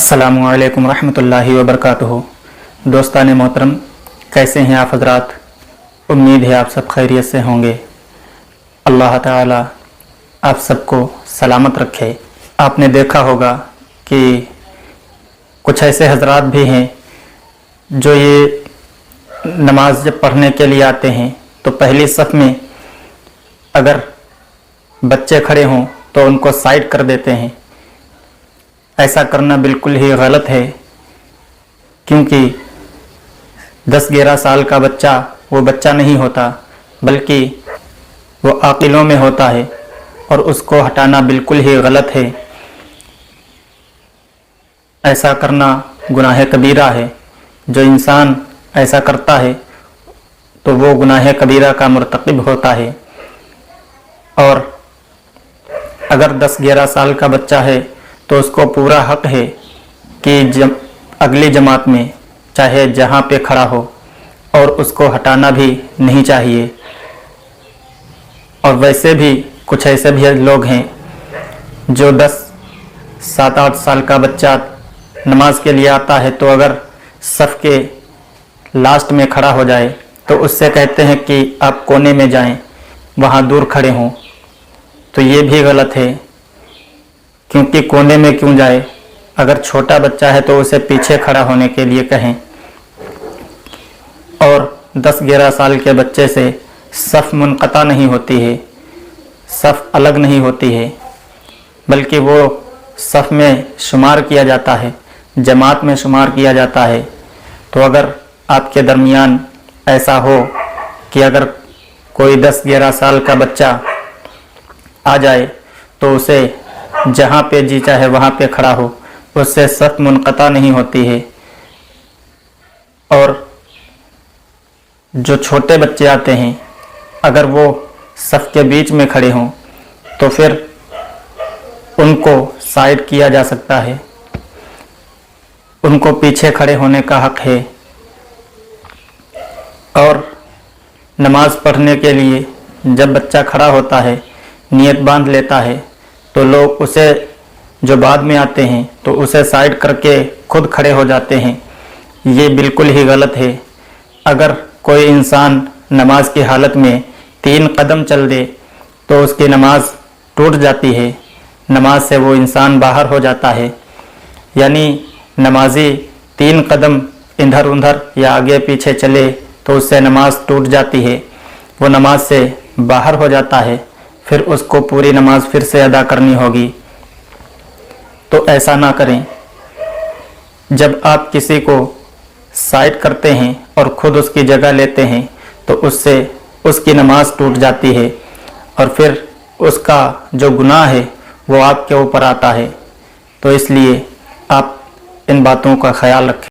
अस्सलामु अलैकुम रहमतुल्लाहि व बरकातुहू। दोस्तान मोहतरम, कैसे हैं आप हजरात? उम्मीद है आप सब खैरियत से होंगे। अल्लाह ताला आप सबको सलामत रखे। आपने देखा होगा कि कुछ ऐसे हजरात भी हैं जो ये नमाज जब पढ़ने के लिए आते हैं तो पहली सफ़ में अगर बच्चे खड़े हों तो उनको साइड कर देते हैं। ऐसा करना बिल्कुल ही गलत है, क्योंकि 10-11 साल का बच्चा वो बच्चा नहीं होता, बल्कि वो आकिलों में होता है और उसको हटाना बिल्कुल ही गलत है। ऐसा करना गुनाह कबीरा है। जो इंसान ऐसा करता है तो वो गुनाह कबीरा का मुर्तकिब होता है। और अगर 10-11 साल का बच्चा है तो उसको पूरा हक है कि अगली जमात में चाहे जहाँ पे खड़ा हो, और उसको हटाना भी नहीं चाहिए। और वैसे भी कुछ ऐसे भी लोग हैं जो 7-8 साल का बच्चा नमाज के लिए आता है तो अगर सफ़ के लास्ट में खड़ा हो जाए तो उससे कहते हैं कि आप कोने में जाएं, वहाँ दूर खड़े हों। तो ये भी गलत है, क्योंकि कोने में क्यों जाए? अगर छोटा बच्चा है तो उसे पीछे खड़ा होने के लिए कहें। और 10-11 साल के बच्चे से सफ़ मुनक़ता नहीं होती है, सफ़ अलग नहीं होती है, बल्कि वो सफ़ में शुमार किया जाता है, जमात में शुमार किया जाता है। तो अगर आपके दरमियान ऐसा हो कि अगर कोई 10-11 साल का बच्चा आ जाए तो उसे जहाँ पे जी चाहे वहाँ पे खड़ा हो, उससे सफ़ मुनक़ता नहीं होती है। और जो छोटे बच्चे आते हैं अगर वो सफ़ के बीच में खड़े हों तो फिर उनको साइड किया जा सकता है, उनको पीछे खड़े होने का हक है। और नमाज पढ़ने के लिए जब बच्चा खड़ा होता है, नियत बांध लेता है, तो लोग उसे जो बाद में आते हैं तो उसे साइड करके खुद खड़े हो जाते हैं। ये बिल्कुल ही गलत है। अगर कोई इंसान नमाज की हालत में 3 कदम चल दे तो उसकी नमाज टूट जाती है, नमाज से वो इंसान बाहर हो जाता है। यानी नमाजी 3 कदम इधर उधर या आगे पीछे चले तो उससे नमाज टूट जाती है, वो नमाज से बाहर हो जाता है, फिर उसको पूरी नमाज फिर से अदा करनी होगी। तो ऐसा ना करें। जब आप किसी को साइड करते हैं और ख़ुद उसकी जगह लेते हैं तो उससे उसकी नमाज टूट जाती है और फिर उसका जो गुनाह है वो आपके ऊपर आता है। तो इसलिए आप इन बातों का ख्याल रखें।